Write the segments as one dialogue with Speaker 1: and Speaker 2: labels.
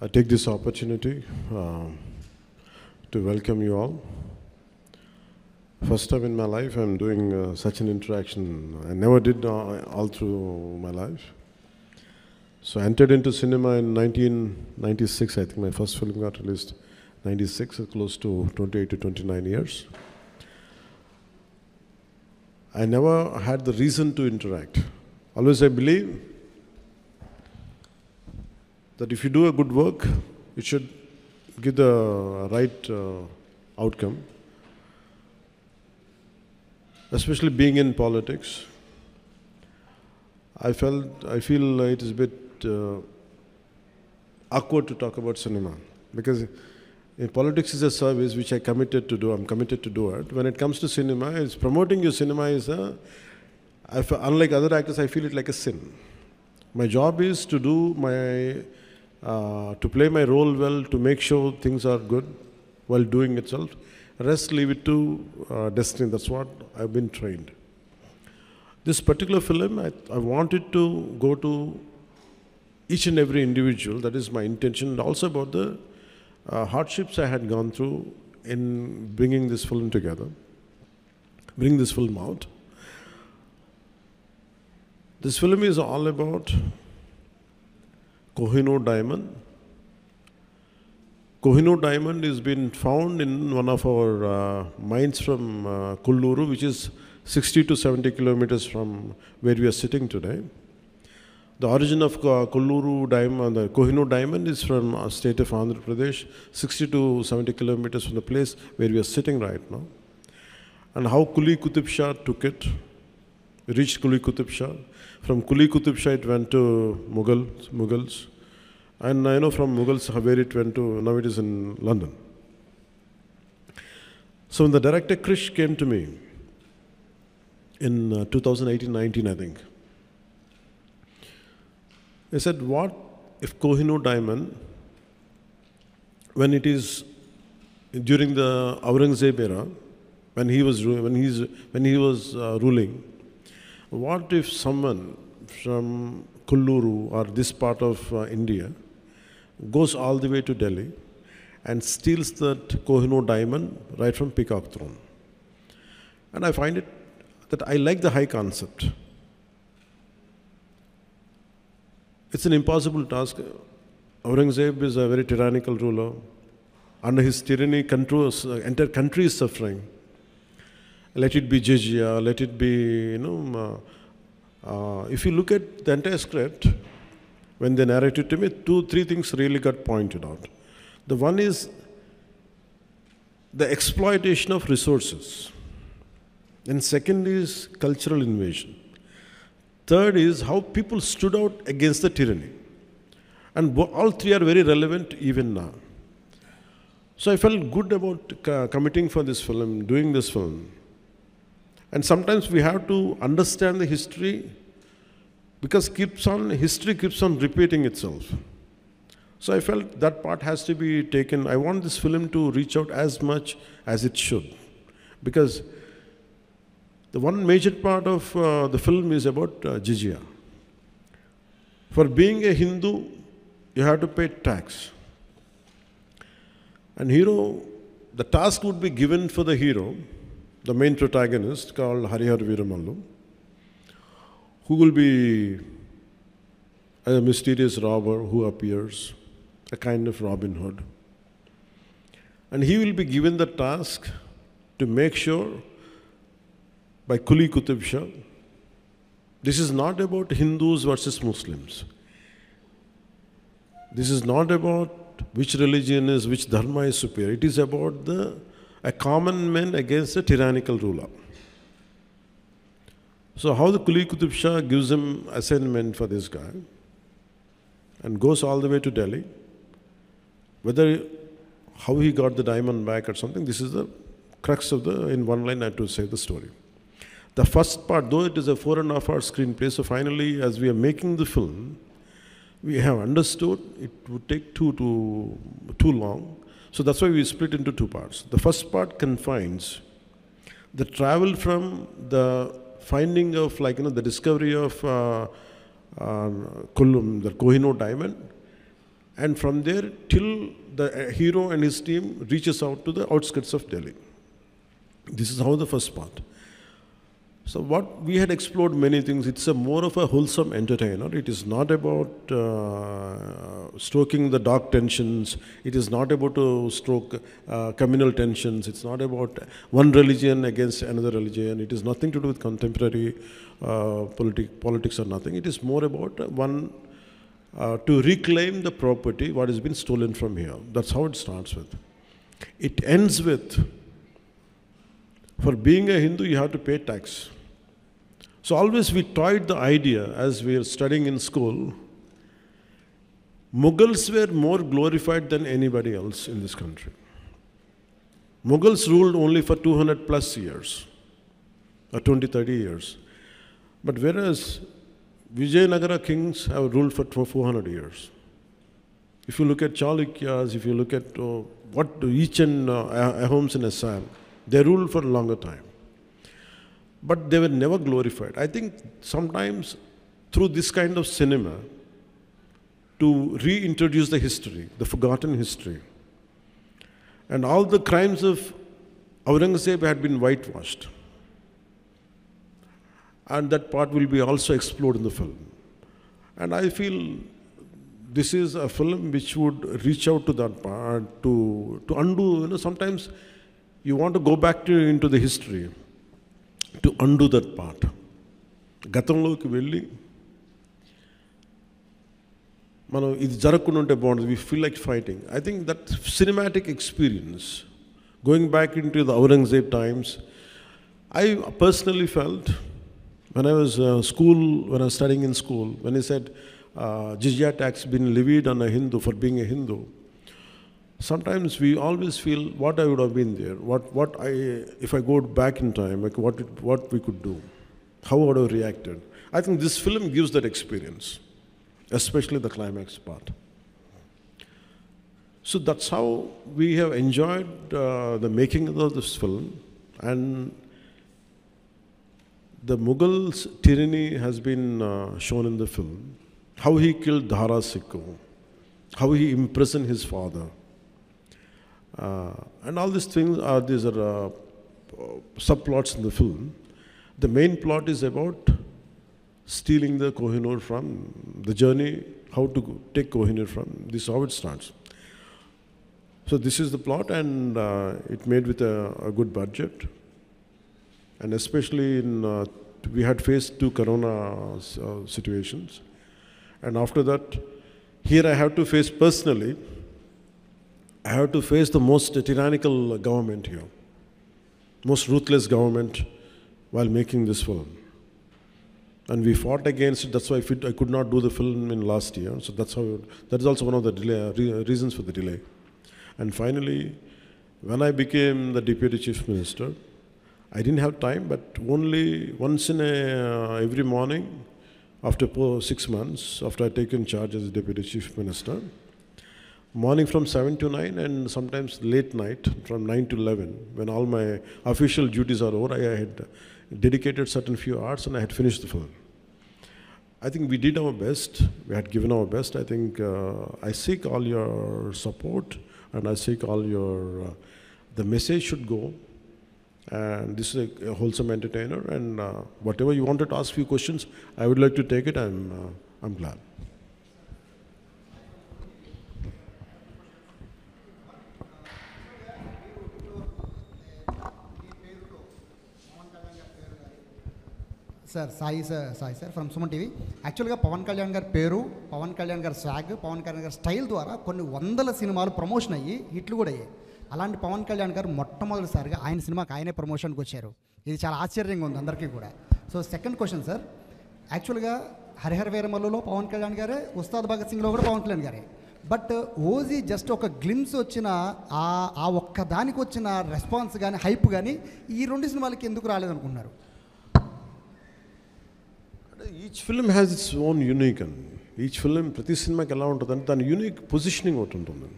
Speaker 1: I take this opportunity to welcome you all. First time in my life I'm doing such an interaction. I never did all through my life. So I entered into cinema in 1996. I think my first film got released 96, close to 28 to 29 years. I never had the reason to interact. Always I believe that if you do a good work, it should give the right outcome. Especially being in politics, I feel it is a bit awkward to talk about cinema, because in politics is a service which I committed to do. I'm committed to do it. When it comes to cinema, it's promoting your cinema is unlike other actors, I feel it like a sin. My job is to do to play my role well, to make sure things are good while doing itself. Rest leave it to destiny. That's what I've been trained. This particular film, I wanted to go to each and every individual. That is my intention. And also about the hardships I had gone through in bringing this film together, bring this film out. This film is all about Kohinoor diamond. Kohinoor diamond has been found in one of our mines from Kolluru, which is 60 to 70 kilometers from where we are sitting today. The origin of Kolluru diamond, the Kohinoor diamond, is from state of Andhra Pradesh, 60 to 70 kilometers from the place where we are sitting right now. And how Kuli Qutub Shah took it, reached Kuli Qutub Shah. From Kuli Qutub Shah it went to Mughals. And I know from Mughals where it went to, now it is in London. So when the director Krish came to me in 2018-19, I think, he said, what if Kohinoor diamond, when it is during the Aurangzeb era, when he was ruling, what if someone from Kolluru or this part of India goes all the way to Delhi and steals that Kohinoor diamond right from Peacock Throne? And I find it that I like the high concept. It's an impossible task. Aurangzeb is a very tyrannical ruler. Under his tyranny, entire country is suffering. Let it be jizya, let it be, if you look at the entire script, when they narrated to me, 2-3 things really got pointed out. The one is the exploitation of resources. And second is cultural invasion. Third is how people stood out against the tyranny. And all three are very relevant even now. So I felt good about committing for this film, doing this film. And sometimes we have to understand the history, because history keeps on repeating itself. So I felt that part has to be taken. I want this film to reach out as much as it should. Because the one major part of the film is about jizya. For being a Hindu, you have to pay tax. And the task would be given for the hero, the main protagonist called Harihar Veeramallu, who will be a mysterious robber who appears, a kind of Robin Hood. And he will be given the task to make sure by Kuli Qutub Shah, this is not about Hindus versus Muslims. This is not about which religion is, which dharma is superior. It is about a common man against a tyrannical ruler. So how the Kuli Qutub Shah gives him assignment for this guy and goes all the way to Delhi, how he got the diamond back or something, this is the crux of in one line I have to say the story. The first part, though it is a 4.5-hour screenplay, so finally as we are making the film, we have understood it would take too long. So that's why we split into 2 parts. The first part confines the travel from the finding of the discovery of the Kohinoor diamond And from there till the hero and his team reaches out to the outskirts of Delhi. This is how the first part. So what we had explored many things. It's a more of a wholesome entertainer. It is not about stoking the dark tensions. It is not about to stoke communal tensions. It's not about one religion against another religion. It is nothing to do with contemporary politics or nothing. It is more about to reclaim the property what has been stolen from here. That's how it starts with. It ends with, for being a Hindu, you have to pay tax. So always we toyed the idea as we were studying in school. Mughals were more glorified than anybody else in this country. Mughals ruled only for 200 plus years, or 20, 30 years. But whereas Vijayanagara kings have ruled for 400 years. If you look at Chalukyas, if you look at what each and Ahoms in Assam, they ruled for a longer time. But they were never glorified. I think sometimes through this kind of cinema, to reintroduce the history, the forgotten history, and all the crimes of Aurangzeb had been whitewashed. And that part will be also explored in the film. And I feel this is a film which would reach out to that part, to undo, sometimes you want to go back into the history, to undo that part. Gatanloki velli, mano idi jarakunda unte bagundi, we feel like fighting. I think that cinematic experience, going back into the Aurangzeb times, I personally felt when I was when I was studying in school, when he said jizya tax been levied on a Hindu for being a Hindu, sometimes we always feel what I would have been there, if I go back in time, like what we could do, how I would have reacted. I think this film gives that experience, especially the climax part. So that's how we have enjoyed the making of this film, and the Mughals' tyranny has been shown in the film. How he killed Dhara Sikho, how he imprisoned his father. And all these things these are subplots in the film. The main plot is about stealing the Kohinoor from the journey, how to take Kohinoor from. This is how it starts. So this is the plot, and it made with a good budget. And especially we had faced 2 corona situations. And after that, here I have to face personally, I have to face the most tyrannical government here, most ruthless government while making this film. And we fought against it. That's why I could not do the film in last year. So that is also one of the reasons for the delay. And finally, when I became the Deputy Chief Minister, I didn't have time, but only once in every morning, after 6 months, after I taken charge as Deputy Chief Minister, morning from 7 to 9 and sometimes late night from 9 to 11, when all my official duties are over, I had dedicated certain few hours and I had finished the film. I think we did our best. We had given our best. I think I seek all your support and I seek all your, the message should go. And this is a wholesome entertainer, and whatever you wanted to ask few questions, I would like to take it. I'm glad.
Speaker 2: Sir, Sai sir from Suman TV. Actually, Pawan Kalyan gar peru, Pawan Kalyan gar swag, Pawan Kalyan gar style ద్వారా కొన్ని వందల సినిమాలు promotion అయ్యి హిట్లు కూడా అయ్యాయి. అలాంటి పవన్ కళ్యాణ్ గారు మొట్టమొదటిసారిగా ఆయన సినిమాకి ఆయనే ప్రమోషన్కి వచ్చారు. ఇది చాలా ఆశ్చర్యంగా ఉంది అందరికీ కూడా. సో సెకండ్ క్వశ్చన్ సార్, యాక్చువల్గా హరిహర వీరమల్లులో పవన్ కళ్యాణ్ గారే, ఉస్తాద్ భగత్ సింగ్లో కూడా పవన్ కళ్యాణ్ గారే. బట్ ఓజీ జస్ట్ ఒక గ్లిమ్స్ వచ్చిన ఆ ఒక్క దానికి వచ్చిన రెస్పాన్స్ కానీ హైప్ కానీ ఈ 2 సినిమాలకి ఎందుకు రాలేదనుకుంటున్నారు?
Speaker 1: Each film has its own unique, and each film, ప్రతి సినిమాకి ఎలా ఉంటుందంటే దాని యూనిక్ పొజిషనింగ్ ఒకటి ఉంటుంది.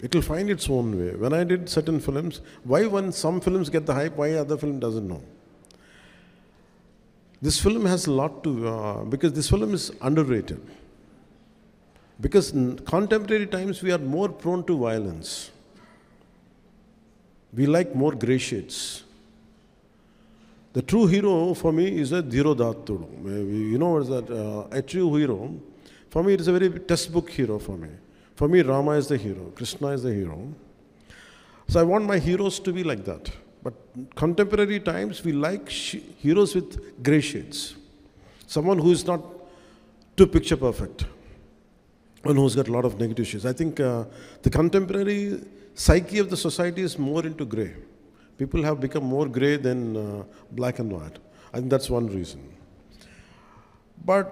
Speaker 1: It will find its own way. When I did certain films, why when some films get the hype, why other film doesn't know? This film has a lot to, because this film is underrated. Because in contemporary times we are more prone to violence. We like more grey shades. The true hero for me is a Dhiro Dattudu. You know what is that? A true hero, for me it is a very textbook hero for me. For me, Rama is the hero, Krishna is the hero. So I want my heroes to be like that. But contemporary times, we like heroes with grey shades. Someone who is not too picture perfect. One who's got a lot of negative shades. I think the contemporary psyche of the society is more into grey. People have become more grey than black and white. I think that's one reason. But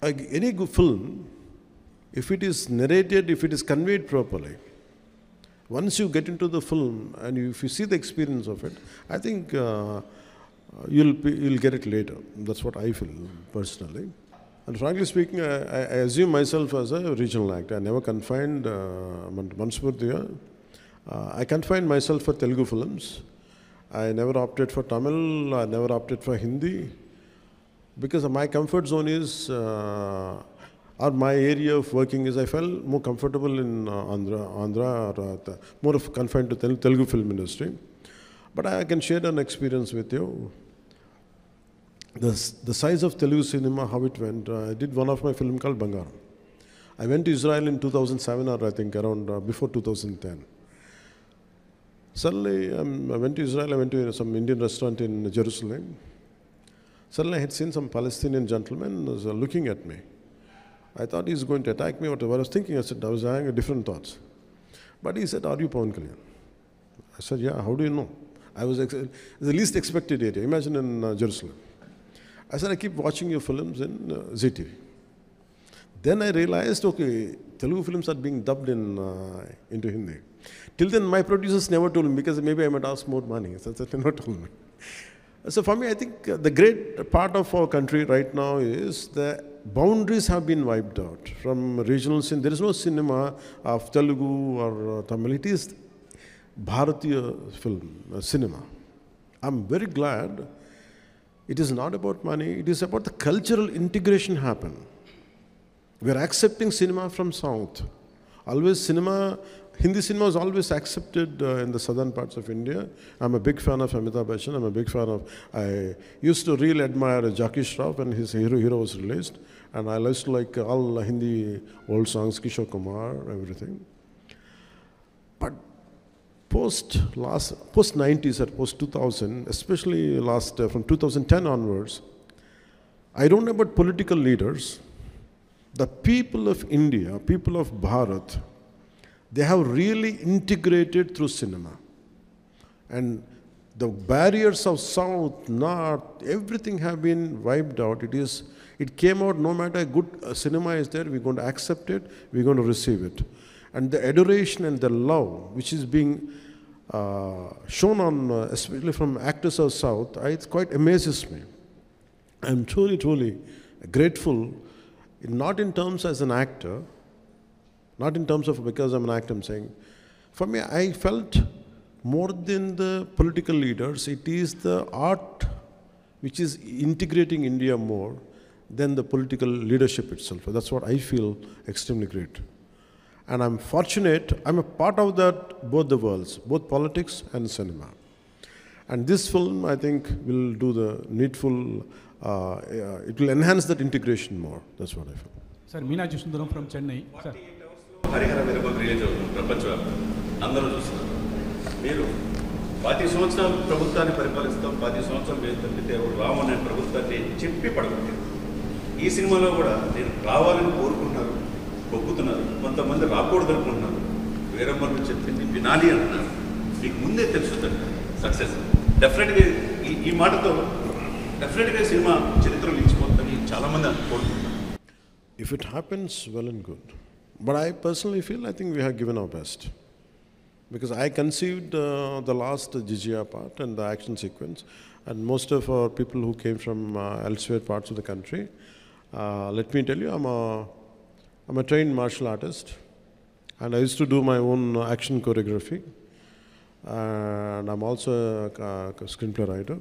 Speaker 1: any good film, if it is narrated, if it is conveyed properly, once you get into the film and if you see the experience of it, I think you'll get it later. That's what I feel personally. And frankly speaking, I assume myself as a regional actor. I never confined Mansmurtiya. I confined myself for Telugu films. I never opted for Tamil. I never opted for Hindi. Because my comfort zone is, or my area of working is, I felt more comfortable in Andhra or more of confined to Telugu film industry. But I can share an experience with you. The size of Telugu cinema, how it went. I did one of my film called Bangaram. I went to Israel in 2007 or I think around before 2010. Suddenly, I went to Israel, I went to some Indian restaurant in Jerusalem. Suddenly I had seen some Palestinian gentleman was looking at me. I thought he's going to attack me, whatever. I was thinking, I was having different thoughts. But he said, "Are you Pawan Kalyan?" I said, "Yeah, how do you know?" I was the least expected area. Imagine in Jerusalem. I said, "I keep watching your films in ZTV." Then I realized, okay, Telugu films are being dubbed into Hindi. Till then, my producers never told me because maybe I might ask more money. So they never told me. So for me, I think the great part of our country right now is the boundaries have been wiped out from regional cinema. There is no cinema of Telugu or Tamil. It is Bharatiya film, cinema. I'm very glad. It is not about money. It is about the cultural integration happen. We are accepting cinema from South. Always cinema, Hindi cinema is always accepted in the southern parts of India. I'm a big fan of Amitabh Bachchan. I'm a big fan of, I used to really admire Jackie Shroff when his Hero was released. And I used to like all Hindi old songs, Kishore Kumar, everything. But post 90s or post 2000, especially from 2010 onwards, I don't know about political leaders. The people of India, people of Bharat, they have really integrated through cinema. And the barriers of South, North, everything have been wiped out. It came out, no matter good cinema is there, we're going to accept it, we're going to receive it. And the adoration and the love which is being shown on, especially from actors of South, it quite amazes me. I'm truly, truly grateful, not in terms as an actor, not in terms of because I'm an actor, I'm saying. For me, I felt more than the political leaders, it is the art which is integrating India more than the political leadership itself. That's what I feel extremely great. And I'm fortunate, I'm a part of that, both the worlds, both politics and cinema. And this film, I think, will do the needful, it will enhance that integration more. That's what I feel.
Speaker 3: Sir, Meena Sundaram from Chennai. Sir.
Speaker 4: Harihara వెలుగు release అవుతుంది ప్రపంచవ్యాప్తంగా అందరూ చూస్తున్నారు. మీరు 10 సంవత్సరాలు ప్రభుత్వాన్ని పరిపాలిస్తాం, 10 సంవత్సరాలు వేస్తుంటే రాము అనే ప్రభుత్వాన్ని చెప్పి పడగొట్టారు. ఈ సినిమాలో కూడా నేను రావాలని కోరుకుంటున్నారు, పొక్కుతున్నారు, కొంతమంది రాకూడదు అనుకుంటున్నారు. వీరమ్మలు చెప్పింది వినాలి అంటున్నారు. మీకు ముందే తెలుస్తుంది సక్సెస్ డెఫినెట్గా ఈ మాటతో డెఫినెట్గా సినిమా చరిత్రలో నిలిచిపోతుందని చాలామంది కోరుకుంటున్నారు.
Speaker 1: If it happens, well and good. But I personally feel, I think we have given our best. Because I conceived the last Jizya part and the action sequence. And most of our people who came from elsewhere parts of the country, let me tell you, I'm a trained martial artist. And I used to do my own action choreography. And I'm also a screenplay writer.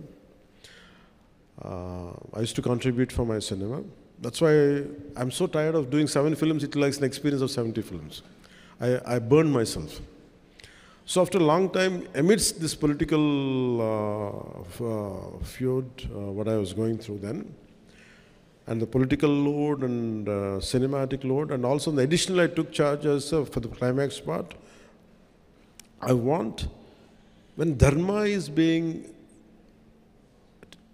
Speaker 1: I used to contribute for my cinema. That's why I'm so tired of doing 7 films. It likes an experience of 70 films. I burned myself. So after a long time, amidst this political feud, what I was going through then, and the political load and cinematic load, and also the additional I took charge as for the climax part, I want, when dharma is being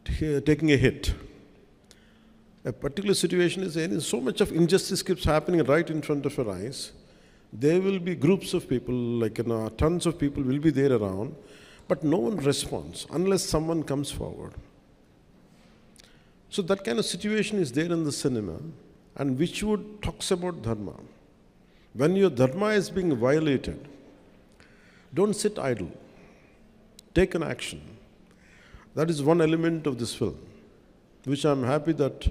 Speaker 1: taking a hit, a particular situation is in, so much of injustice keeps happening right in front of our eyes, there will be groups of people, like tons of people will be there around, but no one responds unless someone comes forward. So that kind of situation is there in the cinema, and which would talks about dharma. When your dharma is being violated, don't sit idle. Take an action. That is one element of this film, which I'm happy that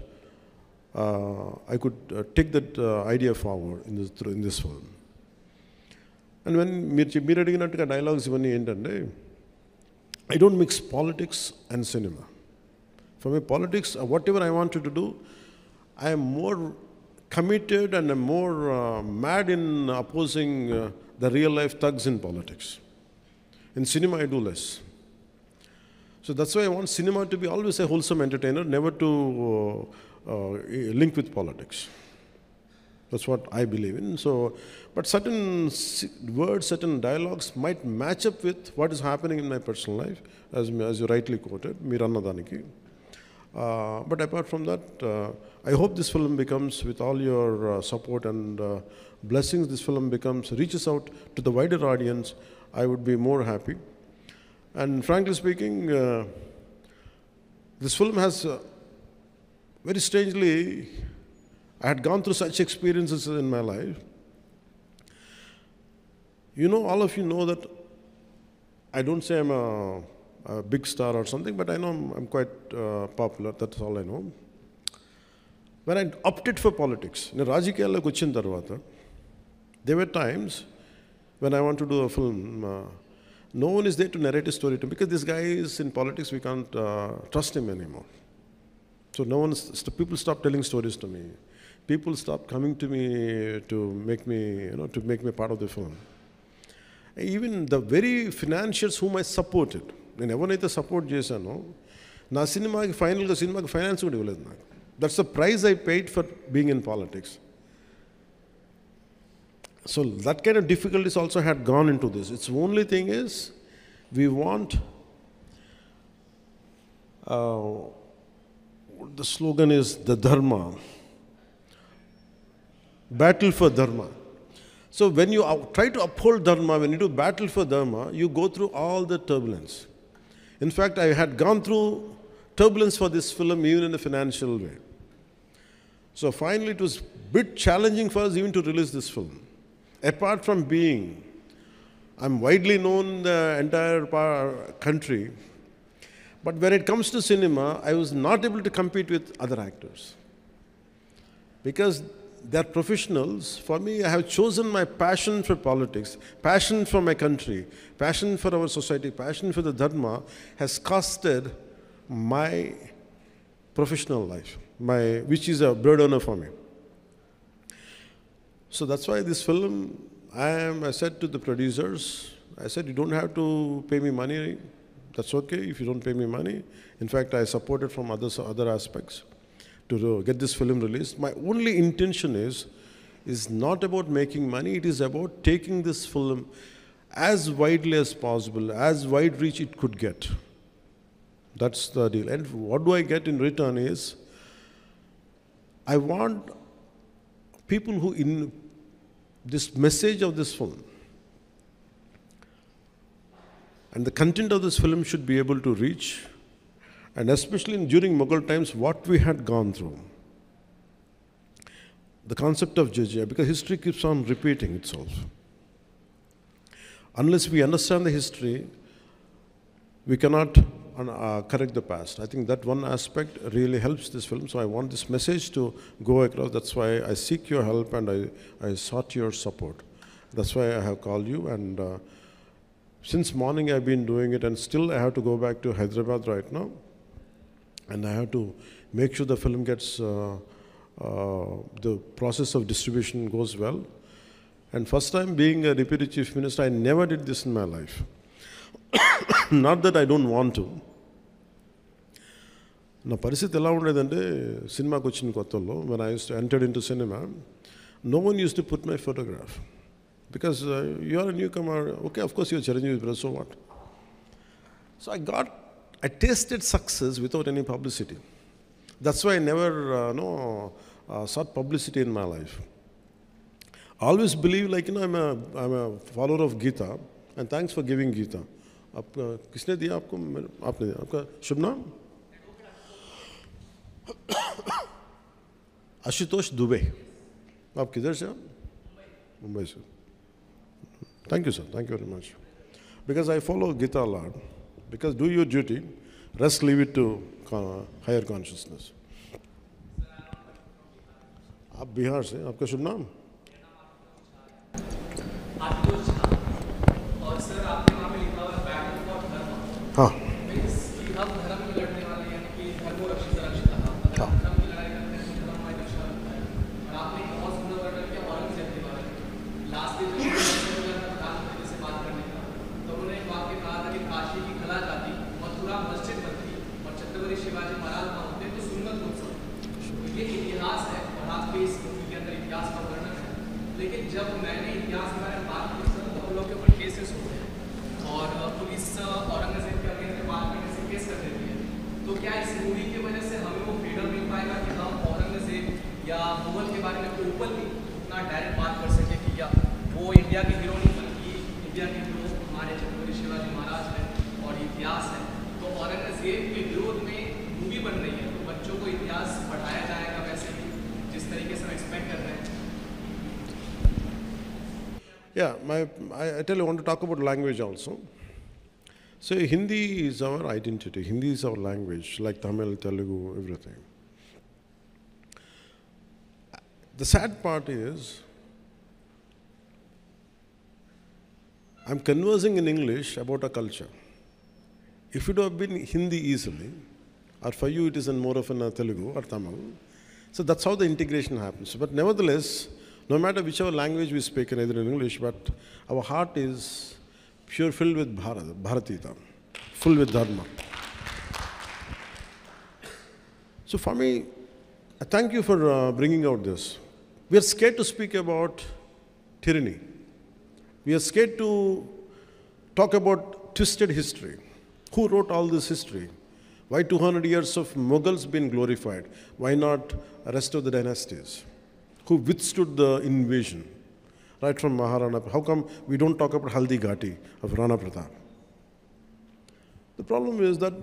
Speaker 1: I could take that idea forward in this film. And when మీరు అడిగినట్టుగా dialogues ఇవన్నీ ఏంటంటే, I don't mix politics and cinema. For me, politics, whatever I wanted to do, I am more committed and I'm more mad in opposing the real life thugs in politics. In cinema, I do less. So that's why I want cinema to be always a wholesome entertainer, never to link with politics. That's what I believe in. So, but certain words, certain dialogues might match up with what is happening in my personal life, as you rightly quoted, Mirannadaniki. But apart from that, I hope this film becomes, with all your support and blessings, this film reaches out to the wider audience. I would be more happy. And frankly speaking, this film has, very strangely, I had gone through such experiences in my life. You know, all of you know that I don't say I'm a big star or something, but I know I'm quite popular. That's all I know. When I opted for politics, రాజకీయాల్లోకి వచ్చిన తర్వాత, there were times when I want to do a film, no one is there to narrate a story to me, because this guy is in politics, we can't trust him anymore. So people stop telling stories to me. People stop coming to me to make me part of the film. Even the very financiers whom I supported, నేను ఎవరినైతే support చేశానో, నా సినిమాకి finance కూడా ఇవ్వలేదు నాకు. That's the prize I paid for being in politics. So that kind of difficulties also had gone into this. Its only thing is, we want, the slogan is the dharma, battle for dharma. So when you try to uphold dharma, when you do battle for dharma, you go through all the turbulence. In fact, I had gone through turbulence for this film even in a financial way. So finally it was a bit challenging for us even to release this film. Apart from being, I'm widely known in the entire country, but when it comes to cinema, I was not able to compete with other actors. Because they're professionals. For me, I have chosen my passion for politics, passion for my country, passion for our society, passion for the dharma has costed my professional life, which is a bread earner for me. So that's why this film, I said to the producers, I said, you don't have to pay me money. That's okay if you don't pay me money. In fact, I supported from other aspects to get this film released. My only intention is not about making money. It is about taking this film as widely as possible, as wide reach it could get. That's the deal. And what do I get in return is, I want people who in this message of this film and the content of this film should be able to reach, and especially during Mughal times, what we had gone through. The concept of jizya, because history keeps on repeating itself. Unless we understand the history, we cannot correct the past. I think that one aspect really helps this film. So I want this message to go across. That's why I seek your help and I sought your support. That's why I have called you. And since morning I've been doing it, and still I have to go back to Hyderabad right now. And I have to make sure the film gets the process of distribution goes well. And first time being a Deputy Chief Minister, I never did this in my life. Not that I don't want to. నా పరిస్థితి ఎలా ఉండేదంటే సినిమాకి వచ్చిన కొత్తలో when I used to enter into cinema, no one used to put my photograph. Because you are a newcomer, okay, of course you're Chiranjeevi brother, so what? So I tasted success without any publicity. That's why I never sought publicity in my life. I always believe, like, I'm a follower of Gita, and thanks for giving Gita. किसने दिया आपको? आपने दिया. आपका शुभ नाम? आशुतोष दुबे. आप किधर से? मुंबई से. Thank you, sir. Thank you very much. Because I follow Gita a lot. Because do your duty, rest leave it to higher consciousness. आप बिहार से, आपका शुभ नाम?
Speaker 5: और सर आपके नाम में लिखा हुआ बैटल फॉर धर्म।
Speaker 1: हाँ।
Speaker 5: मींस कि हम धर्म में लड़ने वाले हैं, यानी कि धर्मो रक्षित रक्षिता। अगर हम धर्म की लड़ाई करते हैं तो धर्म हमारी रक्षा करता है। और आपने एक बहुत सुंदर वर्णन किया औरंगजेब के बारे में। लास्ट डे जब प्रधानमंत्री से बात करने का, तो उन्होंने एक वाक्य कहा था कि काशी की खला जाती, मथुरा मस्जिद बनती और छत्रपति शिवाजी महाराज वहाँ होते तो सुन्नत हो सकती। तो ये इतिहास है और आपके इस मूवी के अंदर इतिहास का वर्णन है। लेकिन जब मैंने इतिहास के बारे में बात की तो हम लोग के ऊपर केसेस हो गए और पुलिस औरंगजेब के अगेंस्ट में 5 महीने से केस कर देती है। तो क्या इस मूवी की वजह से हमें वो फ्रीडम मिल पाएगा कि हम औरंगजेब या मुगल के बारे में ओपनली उतना डायरेक्ट बात कर सके कि या वो इंडिया के हीरो नहीं बल्कि इंडिया के हीरो हमारे छत्रपति शिवाजी महाराज हैं और इतिहास है। तो औरंगजेब के विरोध में मूवी बन रही है, तो बच्चों को इतिहास पढ़ाया जाएगा वैसे ही जिस तरीके से हम एक्सपेक्ट कर रहे हैं।
Speaker 1: Yeah, I tell you, I want to talk about language also. So Hindi is our identity. Hindi is our language, like Tamil, Telugu, everything. The sad part is, I'm conversing in English about a culture. If it would have been Hindi easily, or for you it is in more of a Telugu or Tamil, so that's how the integration happens. But nevertheless, no matter whichever language we speak, either in English, but our heart is pure, filled with Bharatita, full with Dharma. So for me, I thank you for bringing out this. We are scared to speak about tyranny. We are scared to talk about twisted history. Who wrote all this history? Why 200 years of Mughals been glorified? Why not the rest of the dynasties? Who withstood the invasion, right from Maharana? How come we don't talk about Haldi Ghati of Rana Pratap? The problem is that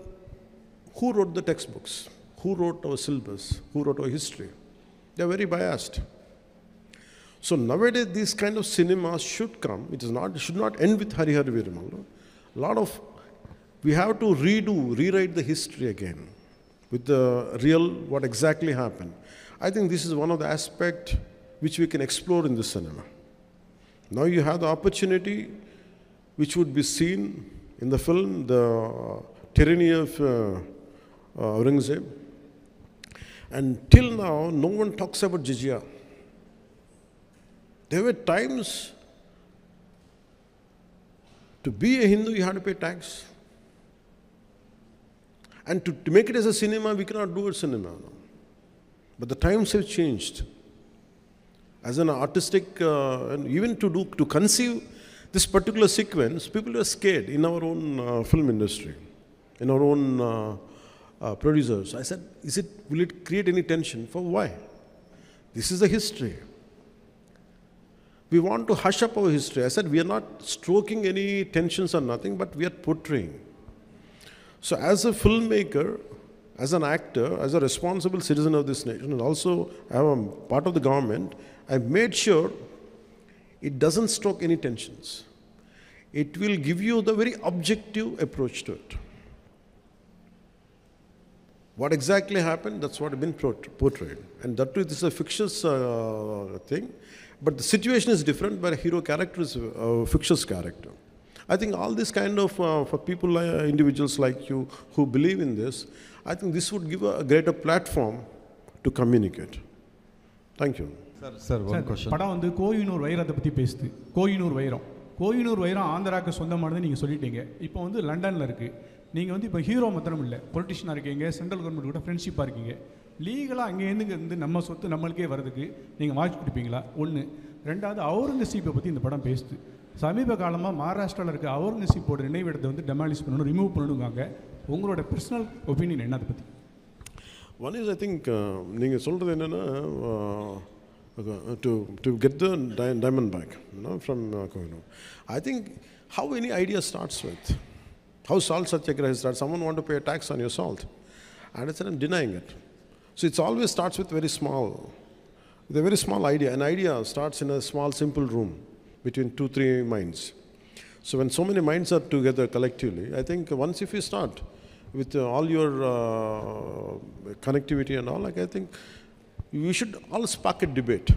Speaker 1: who wrote the textbooks? Who wrote our syllabus? Who wrote our history? They are very biased. So nowadays, these kind of cinemas should come. It should not end with Harihar Veeramallu. We have to rewrite the history again with the real, what exactly happened. I think this is one of the aspects which we can explore in this cinema. Now you have the opportunity which would be seen in the film, the tyranny of Aurangzeb. And till now, no one talks about jizya. There were times to be a Hindu, you had to pay tax. And to make it as a cinema, we cannot do a cinema now. But the times have changed. As an artistic, and even to conceive this particular sequence, people are scared in our own film industry, in our own producers. I said, will it create any tension? For why? This is the history. We want to hush up our history. I said, we are not stroking any tensions or nothing, but we are portraying. So as a filmmaker, as an actor, as a responsible citizen of this nation, and also I am part of the government, I've made sure it doesn't stroke any tensions. It will give you the very objective approach to it. What exactly happened, that's what has been portrayed. And that too, this is a fictitious thing, but the situation is different, where a hero character is a fictitious character. I think all this kind of, for people, individuals like you who believe in this, I think this would give a greater platform to communicate. Thank you.
Speaker 6: Sir, one
Speaker 3: sir
Speaker 6: question.
Speaker 3: படம் வந்து கோயினூர் வைரத்தை பற்றி பேசுது. கோயினூர் வைரம் ஆந்திராவுக்கு சொந்தமானது நீங்கள் சொல்லிட்டீங்க. இப்போ வந்து லண்டனில் இருக்குது. நீங்கள் வந்து இப்போ ஹீரோ மாத்திரம் இல்லை, பொலிட்டிஷியனாக இருக்கீங்க, சென்ட்ரல் கவர்மெண்ட் கூட ஃப்ரெண்ட்ஷிப்பாக இருக்கீங்க. லீகலாக அங்கேருந்து நம்ம சொத்து நம்மளுக்கே வரதுக்கு நீங்கள் வாய்ப்பு கொடுப்பீங்களா? ஒன்று. ரெண்டாவது, அவுரங்கசீப்பை பற்றி இந்த படம் பேசுது. சமீப காலமாக மகாராஷ்டிராவில் இருக்க அவுரங்கசீப்போட நினைவிடத்தை வந்து டெமாலிஷ் பண்ணணும், ரிமூவ் பண்ணணுங்காங்க. உங்களோட பர்சனல் ஒப்பீனியன் என்ன அதை பற்றி?
Speaker 1: One is, I think, நீங்கள் சொல்கிறது என்னென்னா, to get the diamond back, from Kohinoor. I think how any idea starts with, how salt satyagraha starts. Someone want to pay a tax on your salt, and it's denying it. So it's always starts with a very small idea. An idea starts in a small, simple room between 2-3 minds. So when so many minds are together collectively, I think once if you start with all your connectivity and all, like, I think we should all spark a debate.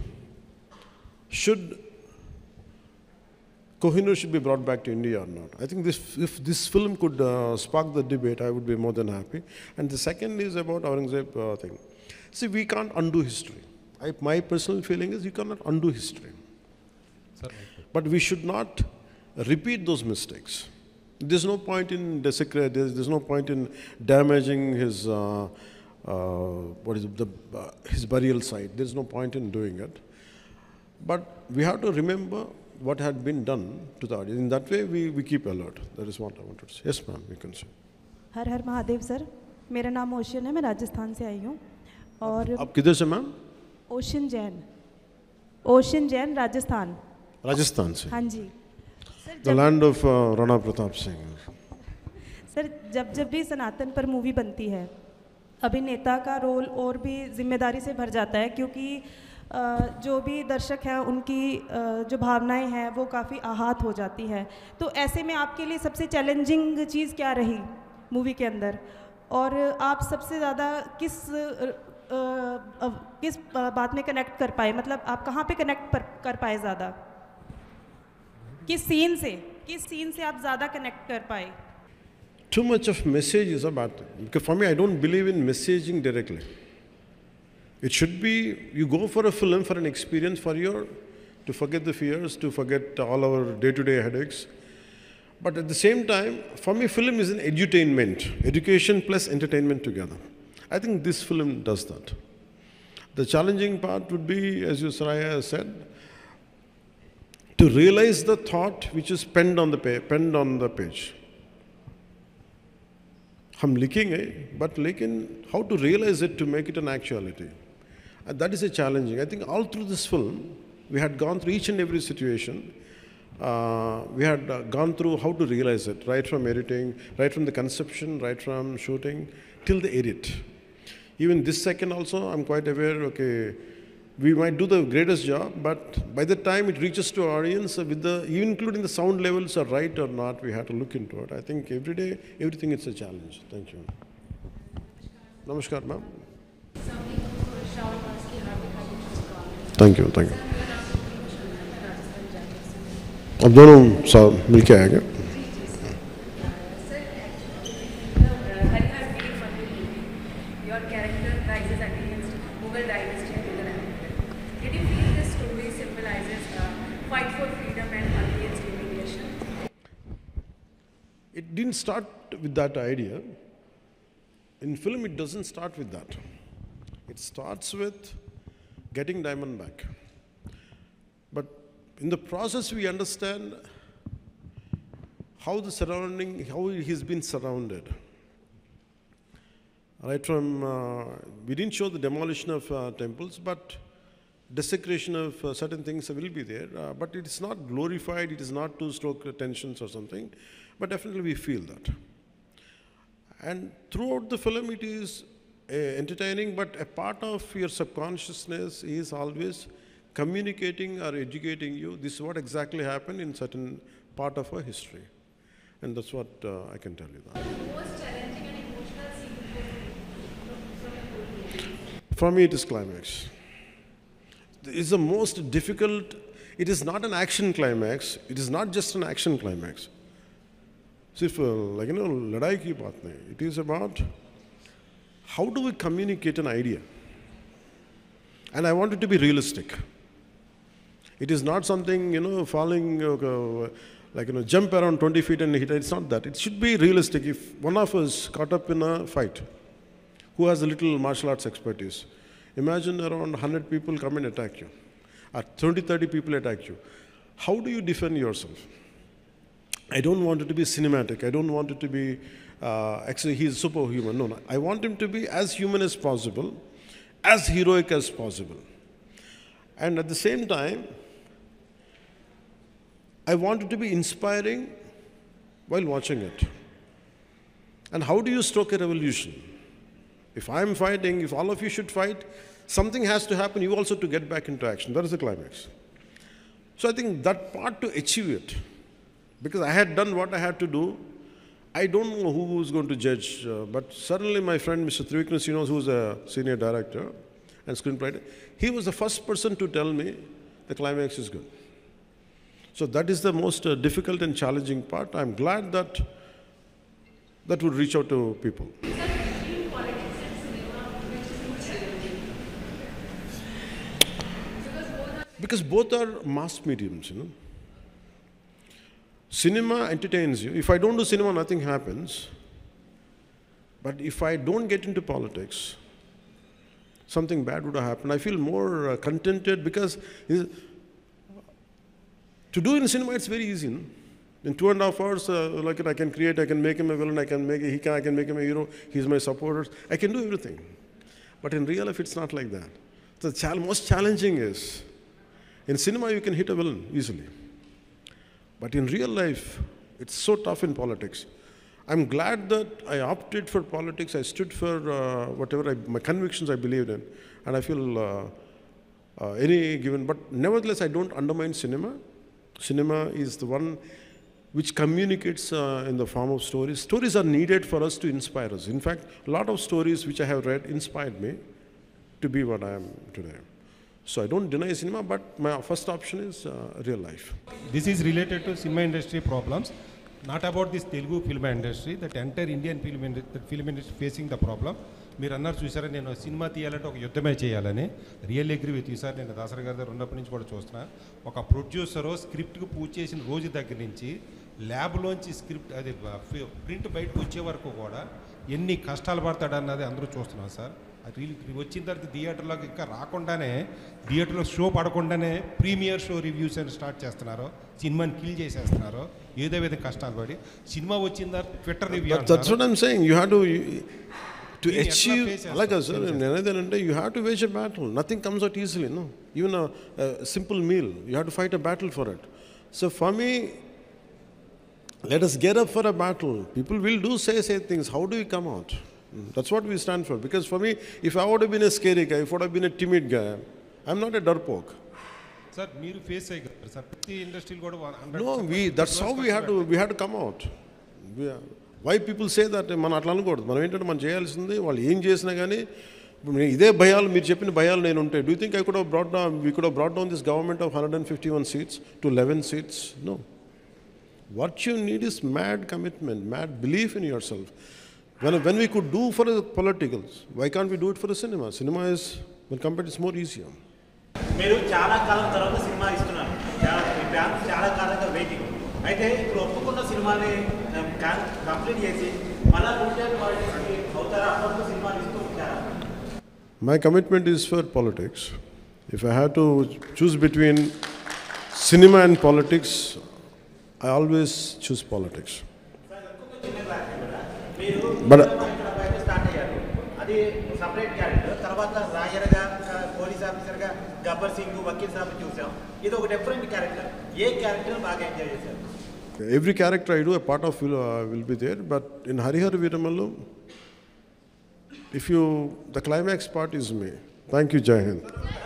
Speaker 1: Should Kohinoor should be brought back to India or not? I think if this film could spark the debate, I would be more than happy. And the second is about Aurangzeb thing. See, we can't undo history. My personal feeling is you cannot undo history.
Speaker 6: Sir,
Speaker 1: but we should not repeat those mistakes. There's no point in desecrating, there's no point in damaging his his burial site. There's no point in doing it. But we have to remember what had been done to the audience. In that way, we keep alert. That is what I wanted to say. Yes, ma'am, you can say.
Speaker 7: Her her Mahadev sir, मेरा नाम ocean है, मैं राजस्थान से आई हूँ. और
Speaker 1: आप किधर से मैम?
Speaker 7: ओशन जैन राजस्थान.
Speaker 1: राजस्थान से.
Speaker 7: हाँ जी sir.
Speaker 1: The land of Rana Pratap Singh.
Speaker 7: Sir, जब भी सनातन पर मूवी बनती है, अभिनेता का रोल और भी जिम्मेदारी से भर जाता है, क्योंकि जो भी दर्शक हैं उनकी जो भावनाएं हैं वो काफ़ी आहत हो जाती है. तो ऐसे में आपके लिए सबसे चैलेंजिंग चीज़ क्या रही मूवी के अंदर, और आप सबसे ज़्यादा किस बात में कनेक्ट कर पाए? मतलब आप कहाँ पे कनेक्ट कर पाए ज़्यादा? किस सीन से आप ज़्यादा कनेक्ट कर पाए?
Speaker 1: Too much of message is a bad thing. Because for me, I don't believe in messaging directly. It should be, you go for a film for an experience, to forget the fears, to forget all our day-to-day headaches. But at the same time, for me, film is an edutainment, education plus entertainment together. I think this film does that. The challenging part would be, as you Saraya said, to realize the thought which is penned on the page. हम लिखेंगे, but लेकिन how to realize it to make it an actuality. And that is a challenging. I think all through this film, we had gone through each and every situation. We had gone through how to realize it, right from editing, right from the conception, right from shooting, till the edit. Even this second also, I'm quite aware, okay, we might do the greatest job, but by the time it reaches to our audience, even including the sound levels are right or not, we have to look into it. I think every day, everything is a challenge. Thank you. Namaskar, ma'am. Thank you. अब दोनों साथ मिलके आएंगे. It didn't start with that idea. In film, it doesn't start with that. It starts with getting diamond back. But in the process, we understand how he's been surrounded. Right from, we didn't show the demolition of temples, but desecration of certain things will be there. But it is not glorified, it is not to stoke tensions or something. But definitely we feel that. And throughout the film, it is entertaining, but a part of your subconsciousness is always communicating or educating you. This is what exactly happened in certain part of our history. And that's what I can tell you that.
Speaker 8: Most challenging and emotional scene from your movie?
Speaker 1: For me, it is climax. It is the most difficult. It is not an action climax. It is not just an action climax. सिर्फ लड़ाई की बात नहीं. It is about how do we communicate an idea. And I want it to be realistic. It is not something, falling, jump around 20 feet and hit. It's not that. It should be realistic. If one of us caught up in a fight, who has a little martial arts expertise, imagine around 100 people come and attack you, or 20, 30 people attack you. How do you defend yourself? I don't want it to be cinematic. I don't want it to be, actually he's superhuman. No. I want him to be as human as possible, as heroic as possible. And at the same time, I want it to be inspiring while watching it. And how do you stoke a revolution? If I'm fighting, if all of you should fight, something has to happen, you also to get back into action. That is the climax. So I think that part to achieve it, because I had done what I had to do, I don't know who is going to judge, but certainly my friend Mr. Trivikram, who is a senior director and screenwriter, he was the first person to tell me the climax is good. So that is the most difficult and challenging part. I'm glad that that would reach out to people. Because both are mass mediums, Cinema entertains you. If I don't do cinema, nothing happens. But if I don't get into politics, something bad would have happened. I feel more contented because to do in cinema, it's very easy. In 2.5 hours, I can create, I can make him a villain, I can make him a hero, he's my supporter, I can do everything. But in real life, it's not like that. The most challenging is, in cinema, you can hit a villain easily. But in real life, it's so tough in politics. I'm glad that I opted for politics, I stood for whatever my convictions I believed in, and I feel any given, but nevertheless, I don't undermine cinema. Cinema is the one which communicates in the form of stories. Stories are needed for us to inspire us. In fact, a lot of stories which I have read inspired me to be what I am today. So I don't deny cinema, but my first option is real life.
Speaker 6: This is related to cinema industry problems, not about this Telugu film industry, that entire Indian film industry facing the problem. మీరు అన్నారు చూసారా, నేను cinema తీయాలంటే ఒక యుద్ధమే చేయాలని. Real agree with you sir. నేను దాసరి గారి దగ్గర ఉన్నప్పటి నుంచి కూడా చూస్తున్నా, ఒక ప్రొడ్యూసరు స్క్రిప్ట్కి పూజ చేసిన రోజు దగ్గర నుంచి ల్యాబ్లోంచి స్క్రిప్ట్ అది ప్రింట్ బయటకు వచ్చే వరకు కూడా ఎన్ని కష్టాలు పడతాడన్నది అందరూ చూస్తున్నాం సార్. అది వచ్చిన తర్వాత థియేటర్లోకి ఇంకా రాకుండానే, థియేటర్లో షో పడకుండానే ప్రీమియర్ షో రివ్యూస్ అని స్టార్ట్ చేస్తున్నారు, సినిమాని కిల్ చేసేస్తున్నారు, ఏదో విధంగా కష్టాలు పడి. సినిమా వచ్చిన తర్వాత Twitter review.
Speaker 1: That's what I'm saying. You have to achieve, like I said, you have to wage a battle. Nothing comes out easily, no. Even a simple meal, you have to fight a battle for it. So for me, let us get up for a battle. People will say things. How do we come out? That's what we stand for. Because for me, if I would have been a scary guy, if I would have been a timid guy, I'm not a darpoke.
Speaker 6: Sir, మీరు face అయ్యారు sir. ప్రతి ఇండస్ట్రీలో కూడా
Speaker 1: No, that's how we had to come out. Why people say that మనం అట్లా అనకూడదు. మనం ఏంటంటే మనం చేయాల్సింది, వాళ్ళు ఏం చేసినా కానీ ఇదే భయాలు, మీరు చెప్పిన భయాలు నేను ఉంటాయి. Do you think we could have brought down this government of 151 seats to 11 seats? No. What you need is mad commitment, mad belief in yourself. When we could do for the politicals, why can't we do it for the cinema? Cinema is, when compared, it's more easier.
Speaker 9: మీరు చాలా కాలం తర్వాత cinema ఇస్తున్నారు, చాలా కాలంగా waiting. అయితే ఇప్పుడు ఒప్పుకున్న సినిమాని కంప్లీట్ చేసి మళ్ళీ రూటెడ్ పాలిటిక్స్కి అవుతారా? అప్పుడు సినిమాలు ఇస్తూ ఉంటారా?
Speaker 1: My commitment is for politics. If I had to choose between cinema and politics, I always choose politics. But
Speaker 9: start అయ్యారు, అది సపరేట్ క్యారెక్టర్. తర్వాత రాయర్గా, పోలీస్ ఆఫీసర్గా గబ్బర్ సింగ్, వకీల్ సాబ్ చూసాం. ఇది ఒక డిఫరెంట్ క్యారెక్టర్. ఏ క్యారెక్టర్ బాగా ఎంజాయ్ చేశారు?
Speaker 1: every character I do, a part of will be there. But in Harihar Veeramallu, the climax part is me. Thank you, Jai Hind.